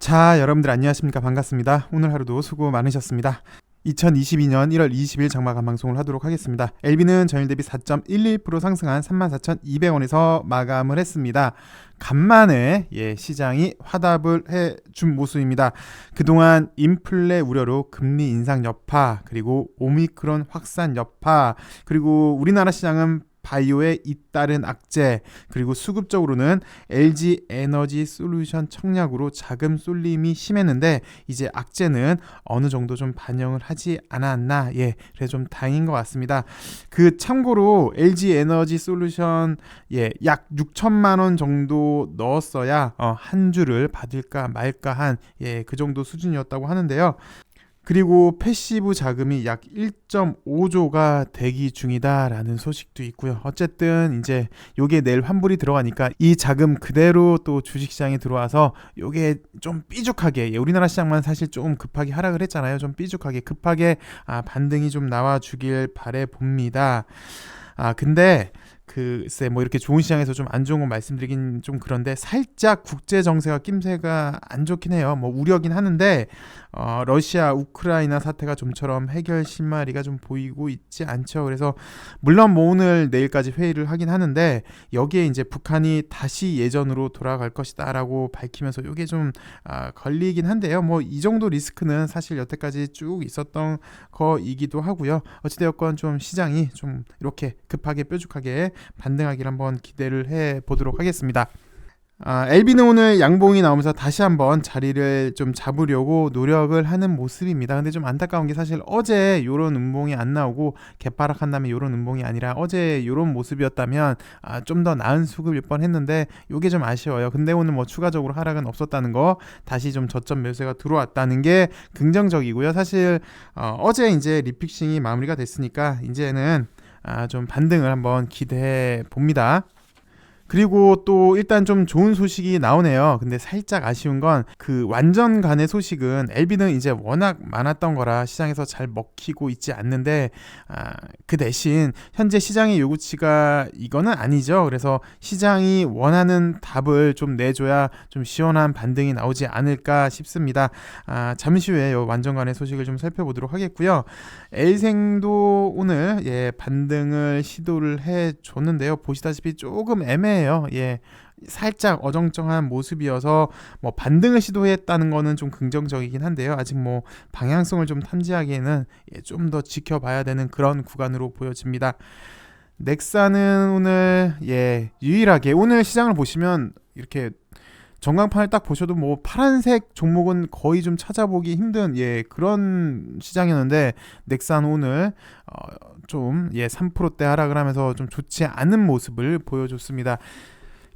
자, 여러분들 안녕하십니까? 반갑습니다. 오늘 하루도 수고 많으셨습니다. 2022년 1월 20일 장마감 방송을 하도록 하겠습니다. LB는 전일 대비 4.11% 상승한 34,200원에서 마감을 했습니다. 간만에 시장이 화답을 해준 모습입니다. 그동안 인플레 우려로 금리 인상 여파, 그리고 오미크론 확산 여파, 그리고 우리나라 시장은 바이오에 잇따른 악재, 그리고 수급적으로는 LG 에너지 솔루션 청약으로 자금 쏠림이 심했는데 이제 악재는 어느 정도 좀 반영을 하지 않았나, 그래서 좀 다행인 것 같습니다. 그 참고로 LG 에너지 솔루션 약 6천만 원 정도 넣었어야 한 주를 받을까 말까 한 그 정도 수준이었다고 하는데요. 그리고 패시브 자금이 약 1.5조가 대기 중이다라는 소식도 있고요. 어쨌든 이제 요게 내일 환불이 들어가니까 이 자금 그대로 또 주식시장에 들어와서 요게 좀 삐죽하게, 우리나라 시장만 사실 좀 급하게 하락을 했잖아요. 좀 삐죽하게 급하게 반등이 좀 나와주길 바라봅니다. 근데 글쎄 뭐 이렇게 좋은 시장에서 좀 안 좋은 거 말씀드리긴 좀 그런데 살짝 국제 정세가 낌새가 안 좋긴 해요. 뭐 우려긴 하는데 러시아 우크라이나 사태가 좀처럼 해결 실마리가 좀 보이고 있지 않죠. 그래서 물론 뭐 오늘 내일까지 회의를 하긴 하는데 여기에 이제 북한이 다시 예전으로 돌아갈 것이다라고 밝히면서 이게 좀 걸리긴 한데요. 뭐 이 정도 리스크는 사실 여태까지 쭉 있었던 거이기도 하고요. 어찌되었건 좀 시장이 좀 이렇게 급하게 뾰족하게 반등하기를 한번 기대를 해보도록 하겠습니다. LB는 오늘 양봉이 나오면서 다시 한번 자리를 좀 잡으려고 노력을 하는 모습입니다. 근데 좀 안타까운 게 사실 어제 요런 음봉이 안 나오고 개파락한 다음에 요런 음봉이 아니라 어제 요런 모습이었다면 좀 더 나은 수급일 뻔했는데 요게 좀 아쉬워요. 근데 오늘 뭐 추가적으로 하락은 없었다는 거, 다시 좀 저점 매수가 들어왔다는 게 긍정적이고요. 사실 어제 이제 리픽싱이 마무리가 됐으니까 이제는 좀 반등을 한번 기대해 봅니다. 그리고 또 일단 좀 좋은 소식이 나오네요. 근데 살짝 아쉬운 건 그 완전 간의 소식은 LB는 이제 워낙 많았던 거라 시장에서 잘 먹히고 있지 않는데 그 대신 현재 시장의 요구치가 이거는 아니죠. 그래서 시장이 원하는 답을 좀 내줘야 좀 시원한 반등이 나오지 않을까 싶습니다. 잠시 후에 요 완전 간의 소식을 좀 살펴보도록 하겠고요. L생도 오늘 반등을 시도를 해줬는데요. 보시다시피 조금 애매해요. 살짝 어정쩡한 모습이어서 뭐 반등을 시도했다는 거는 좀 긍정적이긴 한데요. 아직 뭐 방향성을 좀 탐지하기에는 좀 더 지켜봐야 되는 그런 구간으로 보여집니다. 넥사는 오늘 유일하게 오늘 시장을 보시면 이렇게 전광판을 딱 보셔도 뭐 파란색 종목은 거의 좀 찾아보기 힘든 그런 시장이었는데 넥사는 오늘 좀 3%대 하락을 하면서 좀 좋지 않은 모습을 보여줬습니다.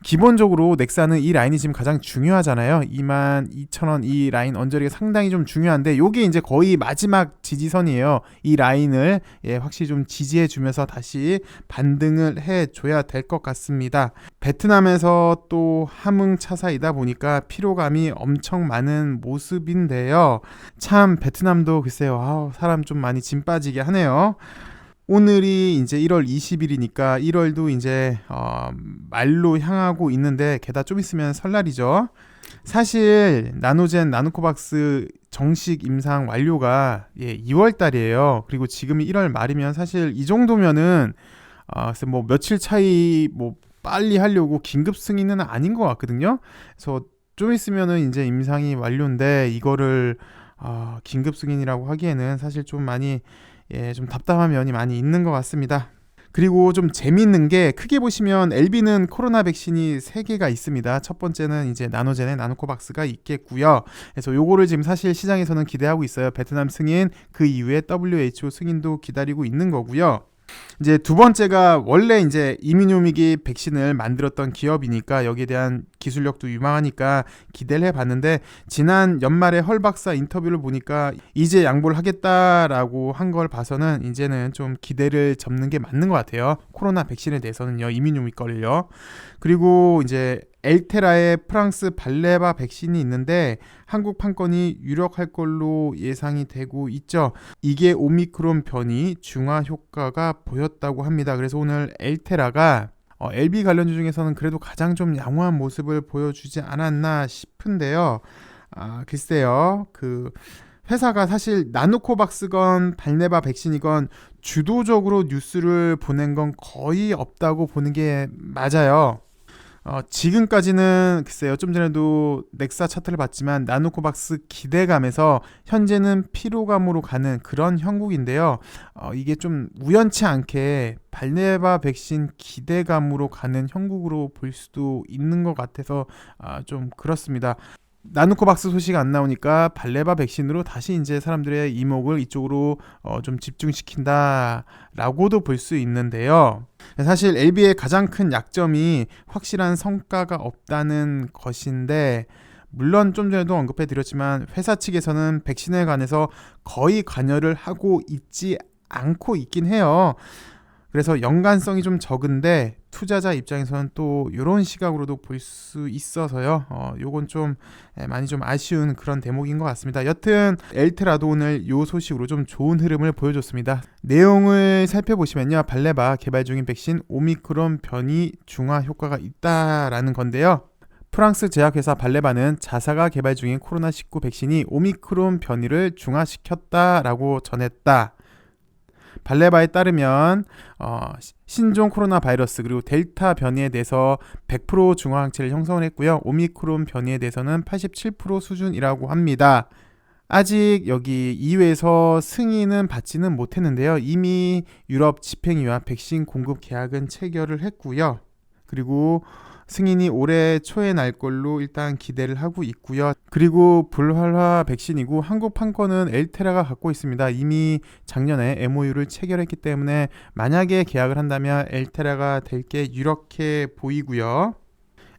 기본적으로 넥사는 이 라인이 지금 가장 중요하잖아요. 22,000원 이 라인 언저리가 상당히 좀 중요한데 요게 이제 거의 마지막 지지선이에요. 이 라인을 확실히 좀 지지해 주면서 다시 반등을 해줘야 될 것 같습니다. 베트남에서 또 함흥차사이다 보니까 피로감이 엄청 많은 모습인데요. 참 베트남도 글쎄요, 사람 좀 많이 짐 빠지게 하네요. 오늘이 이제 1월 20일이니까 1월도 이제 말로 향하고 있는데 게다가 좀 있으면 설날이죠. 사실 나노젠 나노코박스 정식 임상 완료가 2월 달이에요. 그리고 지금이 1월 말이면 사실 이 정도면은 뭐 며칠 차이 뭐 빨리 하려고 긴급 승인은 아닌 것 같거든요. 그래서 좀 있으면은 이제 임상이 완료인데 이거를 긴급 승인이라고 하기에는 사실 좀 많이 좀 답답한 면이 많이 있는 것 같습니다. 그리고 좀 재미있는 게 크게 보시면 LB는 코로나 백신이 3개가 있습니다. 첫 번째는 이제 나노젠의 나노코박스가 있겠고요. 그래서 요거를 지금 사실 시장에서는 기대하고 있어요. 베트남 승인, 그 이후에 WHO 승인도 기다리고 있는 거고요. 이제 두 번째가 원래 이제 이뮤노믹이 백신을 만들었던 기업이니까 여기에 대한 기술력도 유망하니까 기대를 해봤는데 지난 연말에 헐 박사 인터뷰를 보니까 이제 양보를 하겠다라고 한 걸 봐서는 이제는 좀 기대를 접는 게 맞는 것 같아요. 코로나 백신에 대해서는요, 이뮤노믹 걸요. 그리고 이제 엘테라의 프랑스 발레바 백신이 있는데 한국 판권이 유력할 걸로 예상이 되고 있죠. 이게 오미크론 변이 중화 효과가 보였다고 합니다. 그래서 오늘 엘테라가 LB 관련주 중에서는 그래도 가장 좀 양호한 모습을 보여주지 않았나 싶은데요. 글쎄요. 회사가 사실 나노코박스건 발네바 백신이건 주도적으로 뉴스를 보낸 건 거의 없다고 보는 게 맞아요. 지금까지는 글쎄요. 좀 전에도 넥사 차트를 봤지만 나노코박스 기대감에서 현재는 피로감으로 가는 그런 형국인데요. 이게 좀 우연치 않게 발네바 백신 기대감으로 가는 형국으로 볼 수도 있는 것 같아서 좀 그렇습니다. 나누코박스 소식 안 나오니까 발레바 백신으로 다시 이제 사람들의 이목을 이쪽으로 좀 집중시킨다라고도 볼 수 있는데요. 사실 LB의 가장 큰 약점이 확실한 성과가 없다는 것인데, 물론 좀 전에도 언급해 드렸지만 회사 측에서는 백신에 관해서 거의 관여를 하고 있지 않고 있긴 해요. 그래서 연관성이 좀 적은데 투자자 입장에서는 또 이런 시각으로도 볼 수 있어서요. 요건 좀 많이 좀 아쉬운 그런 대목인 것 같습니다. 여튼 엘테라도 오늘 요 소식으로 좀 좋은 흐름을 보여줬습니다. 내용을 살펴보시면요. 발레바 개발 중인 백신 오미크론 변이 중화 효과가 있다라는 건데요. 프랑스 제약회사 발레바는 자사가 개발 중인 코로나19 백신이 오미크론 변이를 중화시켰다라고 전했다. 발레바에 따르면 신종 코로나 바이러스 그리고 델타 변이에 대해서 100% 중화 항체를 형성을 했고요. 오미크론 변이에 대해서는 87% 수준이라고 합니다. 아직 여기 EU에서 승인은 받지는 못했는데요. 이미 유럽 집행위와 백신 공급 계약은 체결을 했고요. 그리고 승인이 올해 초에 날 걸로 일단 기대를 하고 있고요. 그리고 불활화 백신이고 한국 판권은 엘테라가 갖고 있습니다. 이미 작년에 MOU를 체결했기 때문에 만약에 계약을 한다면 엘테라가 될 게 유력해 보이고요.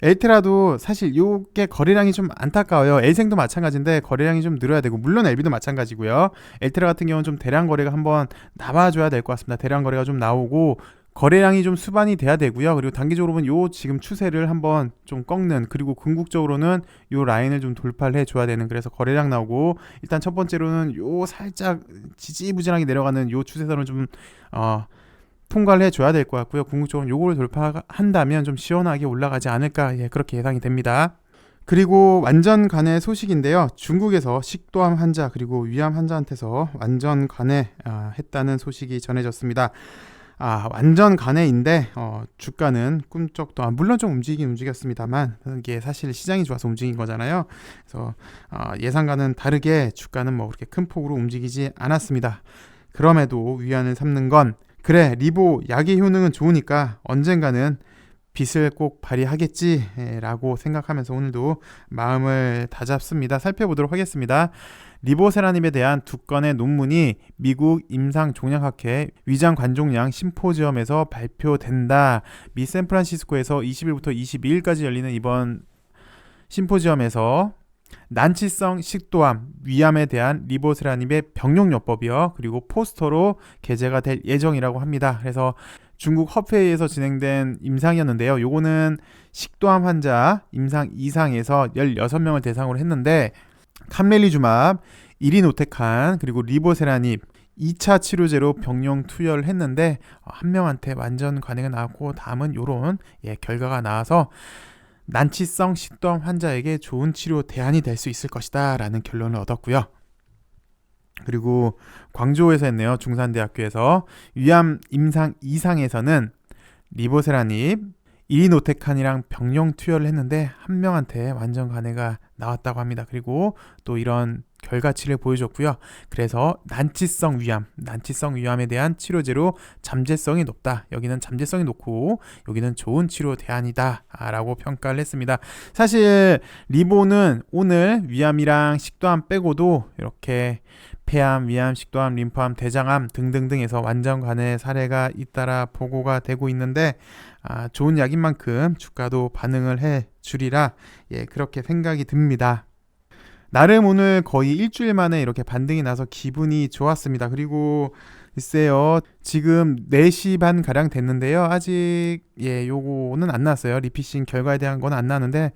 엘테라도 사실 요게 거래량이 좀 안타까워요. 엘생도 마찬가지인데 거래량이 좀 늘어야 되고, 물론 엘비도 마찬가지고요. 엘테라 같은 경우는 좀 대량 거래가 한번 나와줘야 될 것 같습니다. 대량 거래가 좀 나오고 거래량이 좀 수반이 돼야 되고요. 그리고 단기적으로 보면 요 지금 추세를 한번 좀 꺾는, 그리고 궁극적으로는 요 라인을 좀 돌파를 해줘야 되는, 그래서 거래량 나오고, 일단 첫 번째로는 요 살짝 지지부진하게 내려가는 요 추세선을 좀 통과를 해줘야 될 것 같고요. 궁극적으로 요걸 돌파한다면 좀 시원하게 올라가지 않을까, 그렇게 예상이 됩니다. 그리고 완전 간의 소식인데요. 중국에서 식도암 환자 그리고 위암 환자한테서 완전 간해했다는 소식이 전해졌습니다. 완전 간해인데 주가는 꿈쩍도 물론 좀 움직였습니다만, 이게 사실 시장이 좋아서 움직인 거잖아요. 그래서 예상과는 다르게 주가는 뭐 그렇게 큰 폭으로 움직이지 않았습니다. 그럼에도 위안을 삼는 건, 그래 리보 약의 효능은 좋으니까 언젠가는 빛을 꼭 발휘하겠지라고 생각하면서 오늘도 마음을 다잡습니다. 살펴보도록 하겠습니다. 리보세라닙에 대한 두 건의 논문이 미국 임상종양학회 위장관종양 심포지엄에서 발표된다. 미 샌프란시스코에서 20일부터 22일까지 열리는 이번 심포지엄에서 난치성 식도암, 위암에 대한 리보세라닙의 병용요법이요, 그리고 포스터로 게재가 될 예정이라고 합니다. 그래서 중국 허페이에서 진행된 임상이었는데요. 요거는 식도암 환자 임상 2상에서 16명을 대상으로 했는데, 캄렐리주맙, 이리노테칸, 그리고 리보세라닙 2차 치료제로 병용 투여를 했는데 한 명한테 완전 관행이 나왔고, 다음은 요런 결과가 나와서 난치성 식도암 환자에게 좋은 치료 대안이 될 수 있을 것이다 라는 결론을 얻었고요. 그리고 광저우에서 했네요. 중산대학교에서 위암 임상 2상에서는 리보세라닙, 이리노테칸이랑 병용 투여를 했는데 한 명한테 완전 간해가 나왔다고 합니다. 그리고 또 이런 결과치를 보여줬고요. 그래서 난치성 위암에 대한 치료제로 잠재성이 높다. 여기는 잠재성이 높고 여기는 좋은 치료 대안이다 라고 평가를 했습니다. 사실 리보는 오늘 위암이랑 식도암 빼고도 이렇게 폐암, 위암, 식도암, 림프암, 대장암 등등등에서 완전 간해 사례가 잇따라 보고가 되고 있는데, 좋은 약인 만큼 주가도 반응을 해 주리라 그렇게 생각이 듭니다. 나름 오늘 거의 일주일 만에 이렇게 반등이 나서 기분이 좋았습니다. 그리고 글쎄요, 지금 4시 반 가량 됐는데요. 아직 요거는 안 나왔어요. 리피싱 결과에 대한 건 안 나왔는데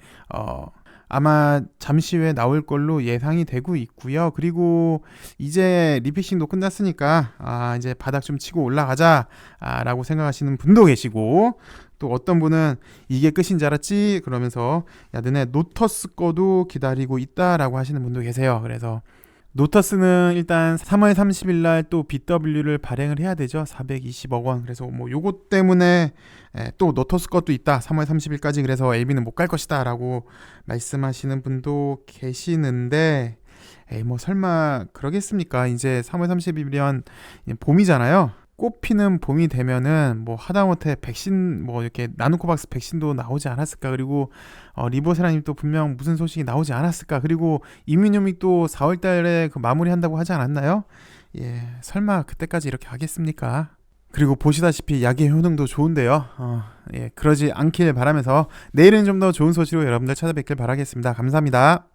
아마 잠시 후에 나올 걸로 예상이 되고 있고요. 그리고 이제 리피싱도 끝났으니까 이제 바닥 좀 치고 올라가자 라고 생각하시는 분도 계시고, 또 어떤 분은 이게 끝인 줄 알았지? 그러면서 야 너네 노터스 거도 기다리고 있다라고 하시는 분도 계세요. 그래서 노터스는 일단 3월 30일 날 또 BW를 발행을 해야 되죠. 420억 원. 그래서 뭐 요것 때문에 또 노터스 것도 있다. 3월 30일까지. 그래서 LB는 못 갈 것이다라고 말씀하시는 분도 계시는데 에이 뭐 설마 그러겠습니까? 이제 3월 30일이면 봄이잖아요. 꽃피는 봄이 되면은 뭐 하다못해 백신 뭐 이렇게 나누코박스 백신도 나오지 않았을까. 그리고 리버세라님 또 분명 무슨 소식이 나오지 않았을까. 그리고 이민용이 또 4월 달에 그 마무리한다고 하지 않았나요? 예, 설마 그때까지 이렇게 하겠습니까? 그리고 보시다시피 약의 효능도 좋은데요. 예, 그러지 않길 바라면서 내일은 좀 더 좋은 소식으로 여러분들 찾아뵙길 바라겠습니다. 감사합니다.